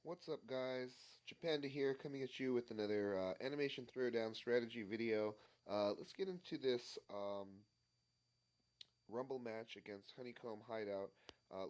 What's up, guys? Japanda here, coming at you with another animation throwdown strategy video. Let's get into this Rumble match against Honeycomb Hideout.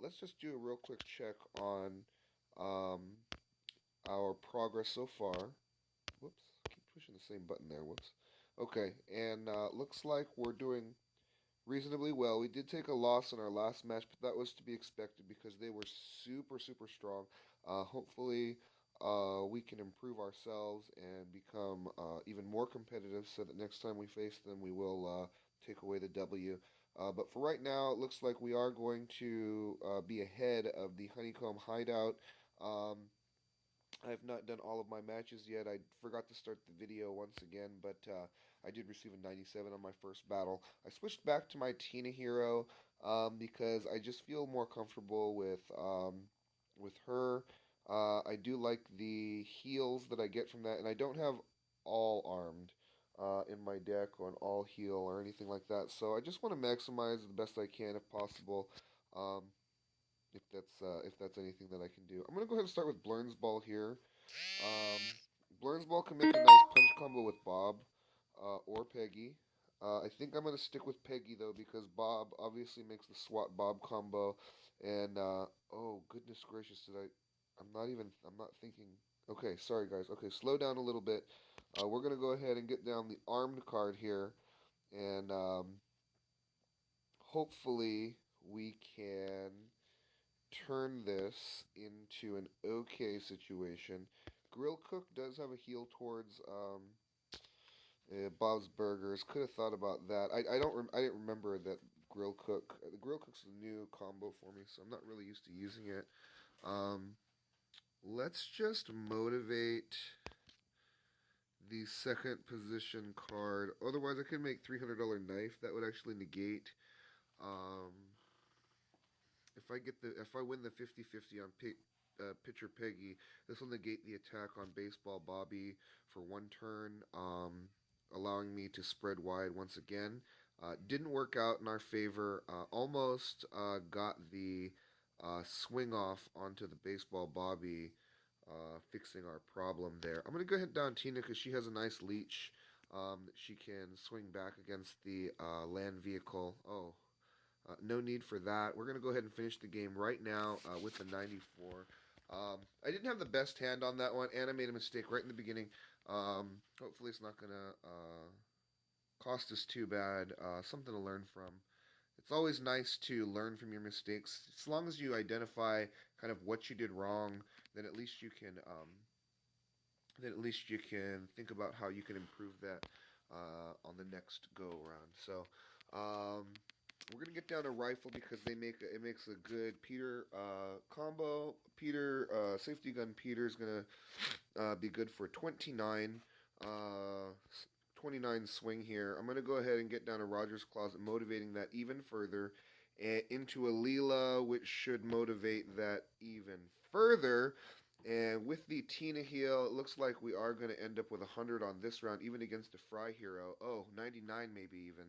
Let's just do a real quick check on um, our progress so far. Whoops, keep pushing the same button there. Whoops. Okay, and looks like we're doing reasonably well. We did take a loss in our last match, but that was to be expected because they were super strong. Hopefully, we can improve ourselves and become even more competitive so that next time we face them, we will take away the W. But for right now, it looks like we are going to be ahead of the Honeycomb Hideout. Um, I have not done all of my matches yet. I forgot to start the video once again, but I did receive a 97 on my first battle. I switched back to my Tina hero because I just feel more comfortable with her. I do like the heals that I get from that, and I don't have all armed in my deck or an all heal or anything like that. So I just want to maximize the best I can if possible. Um, if that's anything that I can do. I'm gonna go ahead and start with Blurns Ball here. Um, Blurns Ball can make a nice punch combo with Bob or Peggy. I think I'm gonna stick with Peggy though because Bob obviously makes the SWAT Bob combo, and oh goodness gracious, did I? I'm not thinking. Okay, sorry guys. Okay, slow down a little bit. We're gonna go ahead and get down the armed card here, and hopefully we can turn this into an okay situation. Grill Cook does have a heal towards Bob's Burgers. Could have thought about that. I didn't remember that Grill Cook. The Grill Cook's a new combo for me, so I'm not really used to using it. Um, let's just motivate the second position card. Otherwise, I could make $300 knife. That would actually negate. Um, if I win the 50-50 on pitcher Peggy, this will negate the attack on baseball Bobby for one turn, allowing me to spread wide once again. Didn't work out in our favor. Almost got the swing off onto the baseball Bobby, fixing our problem there. I'm going to go ahead down Tina because she has a nice leech. She can swing back against the land vehicle. Oh, no need for that. We're going to go ahead and finish the game right now with the 94. I didn't have the best hand on that one, and I made a mistake right in the beginning. Hopefully, it's not going to cost us too bad. Something to learn from. It's always nice to learn from your mistakes. As long as you identify kind of what you did wrong, then at least you can think about how you can improve that on the next go around. So we're gonna get down a rifle because it makes a good Peter combo. Peter safety gun Peter is gonna be good for 29. Uh, 29 swing here. I'm going to go ahead and get down a Rogers Closet, motivating that even further, and into a Leela, which should motivate that even further. And with the Tina heal, it looks like we are going to end up with 100 on this round, even against a Fry hero. Oh, 99 maybe even.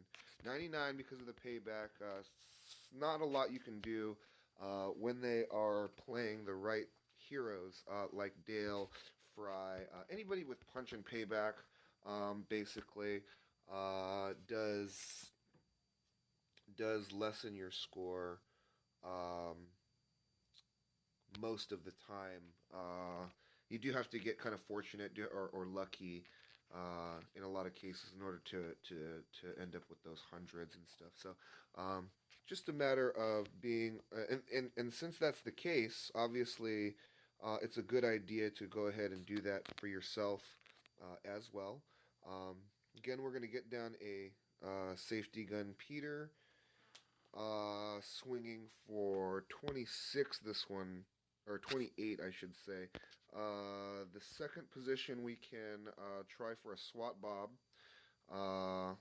99 because of the payback. Not a lot you can do when they are playing the right heroes like Dale, Fry, anybody with punch and payback basically does lessen your score um, most of the time. You do have to get kind of fortunate or lucky in a lot of cases in order to end up with those hundreds and stuff. So just a matter of being and since that's the case, obviously it's a good idea to go ahead and do that for yourself as well. Um, Again, we're going to get down a safety gun Peter, swinging for 26 this one, or 28 I should say. The second position we can try for a SWAT Bob. Uh,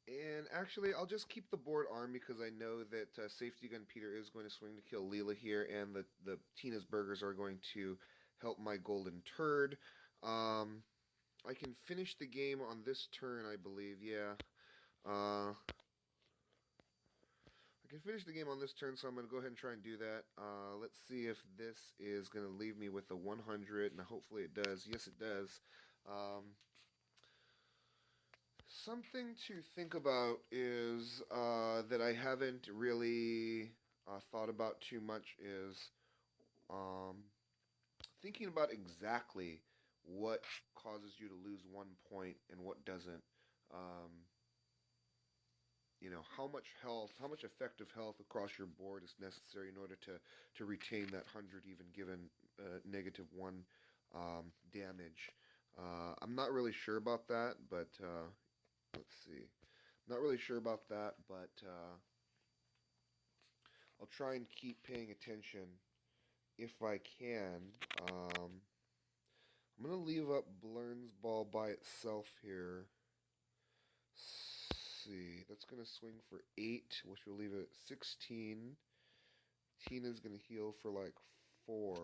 and actually, I'll just keep the board armed because I know that Safety Gun Peter is going to swing to kill Leela here, and the Tina's Burgers are going to help my Golden Turd. Um, I can finish the game on this turn, I believe. Yeah. I I can finish the game on this turn, so I'm going to go ahead and try and do that. Let's see if this is going to leave me with a 100, and hopefully it does. Yes, it does. Something to think about is that I haven't really thought about too much is um, thinking about exactly what causes you to lose 1 point and what doesn't. Um, how much health, how much effective health across your board is necessary in order to retain that 100, even given -1 damage. I'm not really sure about that, but let's see. Not really sure about that, but I'll try and keep paying attention if I can. I'm going to leave up Blurn's ball by itself here. See, that's going to swing for 8, which will leave it 16. Tina's going to heal for like 4.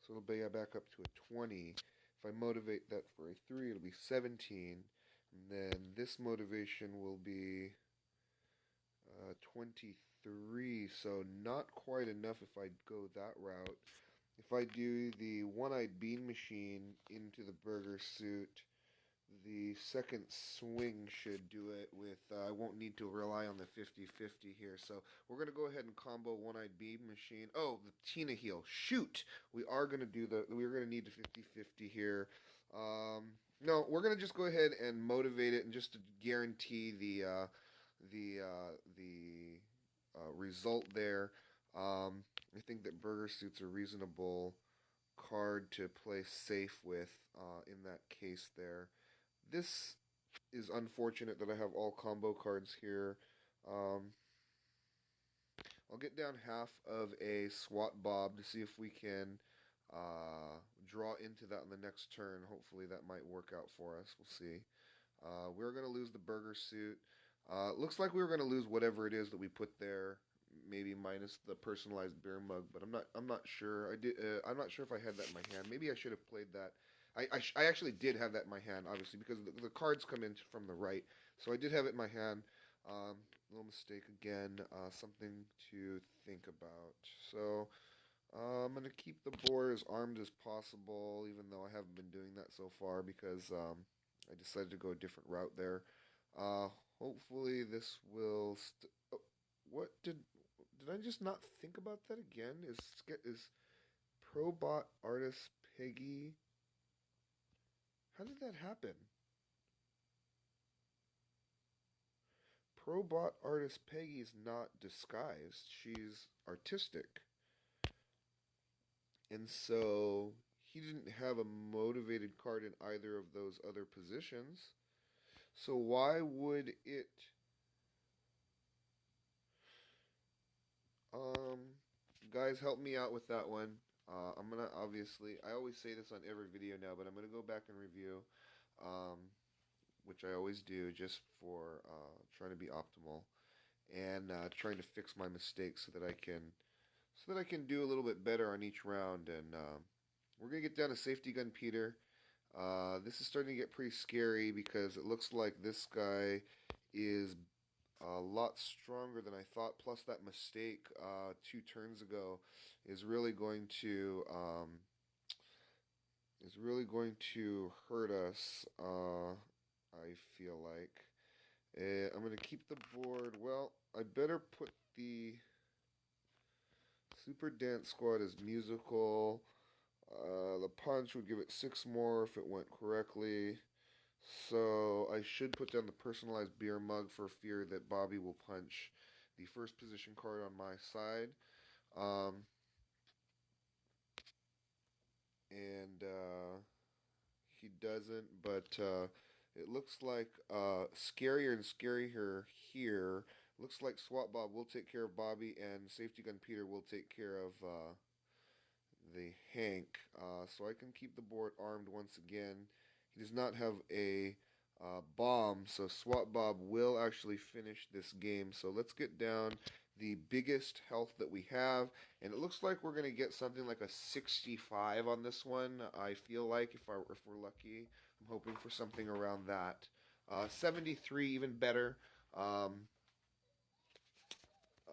So it'll be back up to a 20. If I motivate that for a 3, it'll be 17. And then this motivation will be 23. So not quite enough if I go that route. If I do the one-eyed bean machine into the burger suit, the second swing should do it with, I won't need to rely on the 50-50 here. So we're going to go ahead and combo one-eyed beam machine. Oh, the Tina heal. Shoot! We're going to need the 50-50 here. No, we're going to just go ahead and motivate it and just to guarantee the result there. I think that burger suit's a reasonable card to play safe with in that case there. This is unfortunate that I have all combo cards here. I'll get down half of a SWAT Bob to see if we can draw into that in the next turn. Hopefully that might work out for us. We'll see. We're going to lose the burger suit. Looks like we were going to lose whatever it is that we put there, maybe minus the personalized beer mug, but I'm not sure. I'm not sure if I had that in my hand. Maybe I should have played that. I actually did have that in my hand, obviously, because the cards come in from the right. So I did have it in my hand. Little mistake again. Something to think about. So I'm going to keep the board as armed as possible, even though I haven't been doing that so far because I decided to go a different route there. Hopefully this will... Oh, what did I just not think about that again? Is Probot Artist Peggy... How did that happen? Probot Artist Peggy is not disguised. She's artistic. And so he didn't have a motivated card in either of those other positions. So why would it... Guys, help me out with that one. I'm going to obviously... I always say this on every video now, but I'm going to go back and review, which I always do just for trying to be optimal and trying to fix my mistakes so that I can do a little bit better on each round. And we're going to get down to Safety Gun Peter. This is starting to get pretty scary because it looks like this guy is a lot stronger than I thought. Plus that mistake 2 turns ago is really going to hurt us. I feel like I'm going to keep the board. Well, I better put the Super Dance Squad as musical. The punch would give it 6 more if it went correctly. So I should put down the personalized beer mug for fear that Bobby will punch the first position card on my side. And he doesn't, but it looks like scarier and scarier here. Looks like SWAT Bob will take care of Bobby, and Safety Gun Peter will take care of the Hank. So I can keep the board armed once again. He does not have a bomb, so SWAT Bob will actually finish this game. So let's get down the biggest health that we have, and it looks like we're going to get something like a 65 on this one. I feel like if we're lucky, I'm hoping for something around that. 73 even better.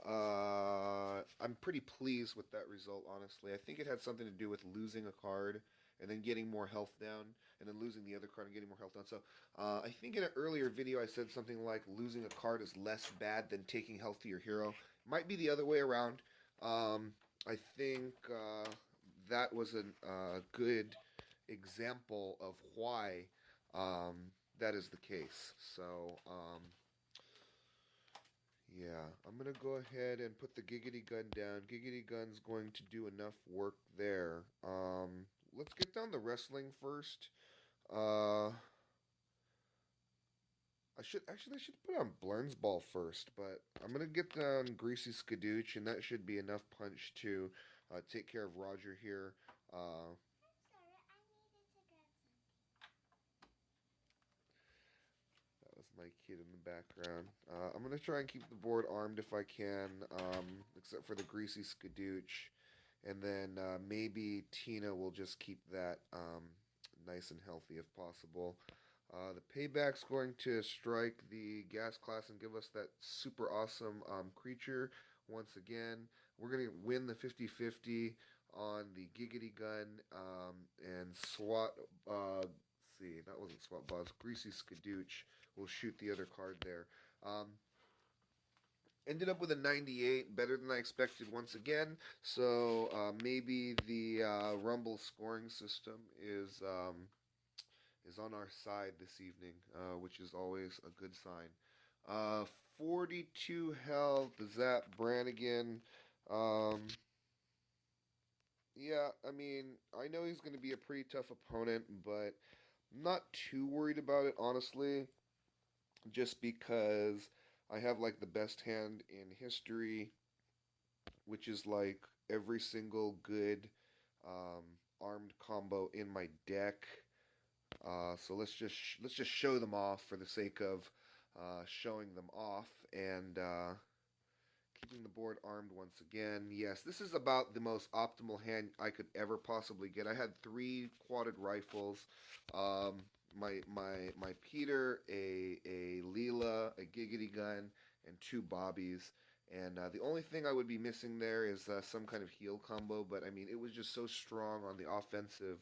I'm pretty pleased with that result, honestly. I think it had something to do with losing a card and then getting more health down, and then losing the other card and getting more health down. So, I think in an earlier video I said something like losing a card is less bad than taking health to your hero. Might be the other way around. I think that was a good example of why that is the case. So, yeah, I'm gonna go ahead and put the Giggity Gun down. Giggity Gun's going to do enough work there. Let's get down the wrestling first. Uh, I should put on Blurns Ball first, but I'm gonna get down Greasy Skadooch, and that should be enough punch to take care of Roger here. Uh, that was my kid in the background. I'm gonna try and keep the board armed if I can, except for the Greasy Skadooch. And then maybe Tina will just keep that nice and healthy if possible. The payback's going to strike the gas class and give us that super awesome creature once again. We're going to win the 50-50 on the Giggity Gun and SWAT. See, that wasn't SWAT Boss. Greasy Skadooch will shoot the other card there. Ended up with a 98, better than I expected once again. So maybe the Rumble scoring system is on our side this evening, which is always a good sign. 42 health, Zap Brannigan. Yeah, I mean, I know he's going to be a pretty tough opponent, but I'm not too worried about it, honestly, just because I have like the best hand in history, which is like every single good um, armed combo in my deck. So let's just show them off for the sake of showing them off and keeping the board armed once again. Yes, this is about the most optimal hand I could ever possibly get. I had 3 quadded rifles, my Peter, a Leela, a Giggity Gun, and 2 Bobbies. And the only thing I would be missing there is some kind of heal combo. But I mean, it was just so strong on the offensive,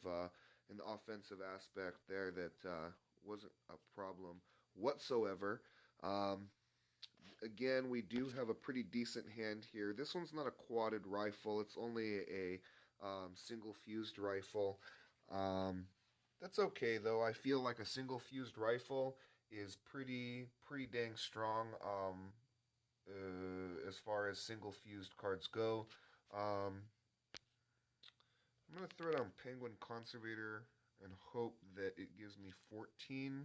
in the offensive aspect there that wasn't a problem whatsoever. Um, Again, we do have a pretty decent hand here. This one's not a quadded rifle. It's only a single fused rifle. Um, that's okay though. I feel like a single fused rifle is pretty dang strong as far as single fused cards go. Um, I'm gonna throw down Penguin Conservator and hope that it gives me 14.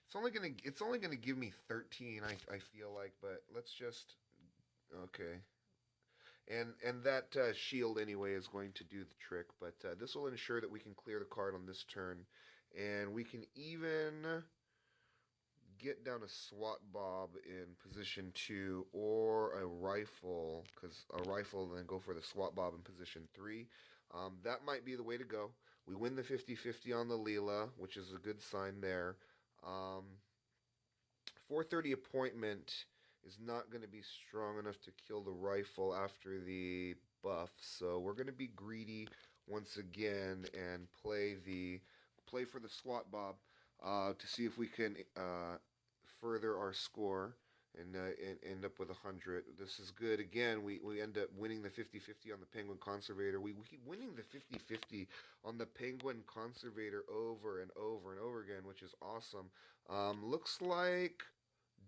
It's only gonna give me 13. I feel like, but let's just okay. And that shield anyway is going to do the trick. But this will ensure that we can clear the card on this turn, and we can even get down a SWAT Bob in position 2 or a rifle, because a rifle and then go for the SWAT Bob in position 3. That might be the way to go. We win the 50-50 on the Leela, which is a good sign there. 430 appointment is not going to be strong enough to kill the rifle after the buff, so we're going to be greedy once again and play for the SWAT Bob to see if we can further our score and end up with 100. This is good. Again, we end up winning the 50-50 on the Penguin Conservator. We keep winning the 50-50 on the Penguin Conservator over and over and over again, which is awesome. Looks like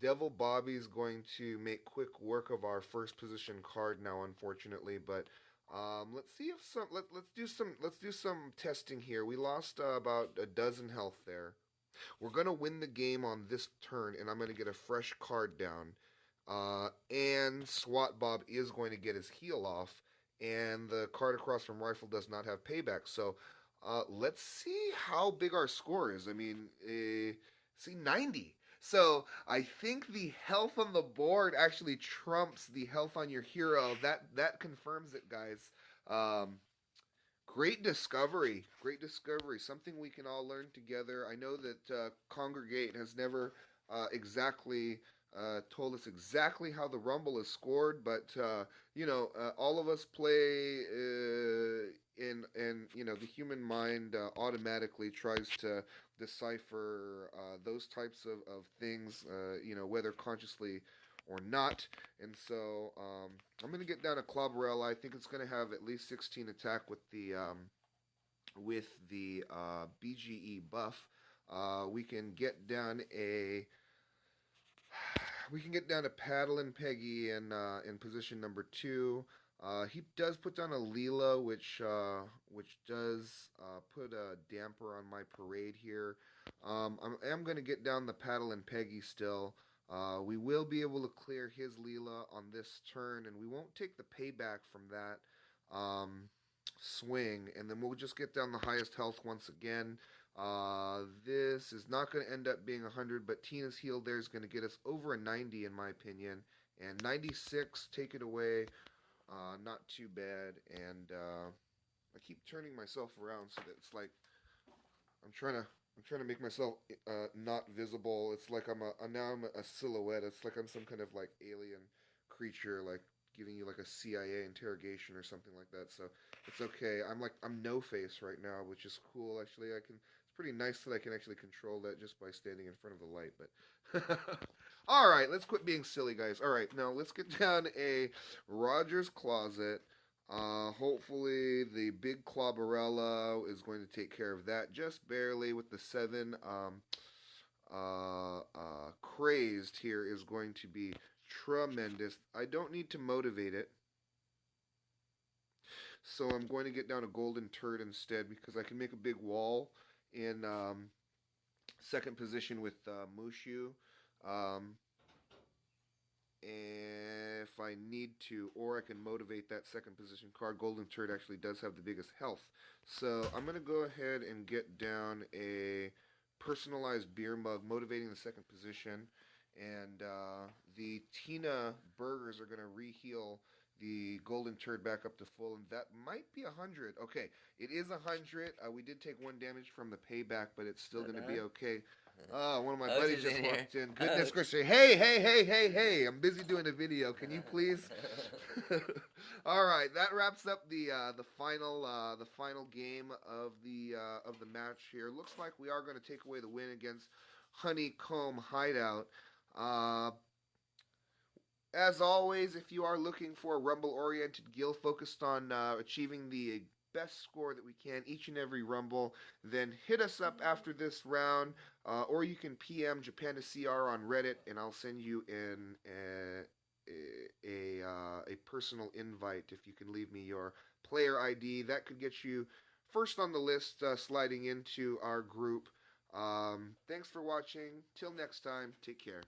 Devil Bobby's going to make quick work of our first position card now, unfortunately, but let's see if let's do some testing here. We lost about a dozen health there. We're going to win the game on this turn, and I'm going to get a fresh card down. And SWAT Bob is going to get his heal off, and the card across from Rifle does not have payback. So let's see how big our score is. I mean, see, 90. So I think the health on the board actually trumps the health on your hero. That confirms it, guys. Great discovery. Great discovery. Something we can all learn together. I know that Congregate has never exactly told us exactly how the Rumble is scored, but all of us play and the human mind automatically tries to decipher those types of things, whether consciously or not. And so I'm going to get down a Clobarella. I think it's going to have at least 16 attack with the BGE buff. We can get down a we can get down to Paddle and Peggy in position number two. He does put down a Leela, which does put a damper on my parade here. I am going to get down the Paddle and Peggy still. We will be able to clear his Leela on this turn, and we won't take the payback from that swing. And then we'll just get down the highest health once again. This is not going to end up being 100, but Tina's heal there is going to get us over a 90 in my opinion. And 96, take it away. Not too bad. And I keep turning myself around so that it's like I'm trying to make myself not visible. It's like now I'm a silhouette. It's like I'm some kind of like alien creature, like giving you like a CIA interrogation or something like that. So it's okay. I'm no face right now, which is cool. Actually, I can. It's pretty nice that I can actually control that just by standing in front of the light. But all right, let's quit being silly, guys. All right, now let's get down a Rogers Closet. Hopefully the big Clobarella is going to take care of that just barely with the 7. Crazed here is going to be tremendous. I don't need to motivate it. So I'm going to get down a Golden Turd instead because I can make a big wall in second position with Mushu. Um, if I need to, or I can motivate that second position card. Golden Turd actually does have the biggest health. So I'm going to go ahead and get down a personalized beer mug, motivating the second position. And the Tina burgers are going to reheal the Golden Turd back up to full, and that might be 100. Okay, it is 100. We did take 1 damage from the payback, but it's still going to be okay. One of my buddies just walked in. Goodness gracious! Hey, hey, hey, hey, hey! I'm busy doing a video. Can you please? All right, that wraps up the final game of the match here. Looks like we are going to take away the win against Honeycomb Hideout. As always, if you are looking for a Rumble-oriented guild focused on achieving the best score that we can each and every Rumble, then hit us up after this round, or you can PM Japan to CR on Reddit, and I'll send you in a personal invite if you can leave me your player ID. That could get you first on the list sliding into our group. Thanks for watching. Till next time, take care.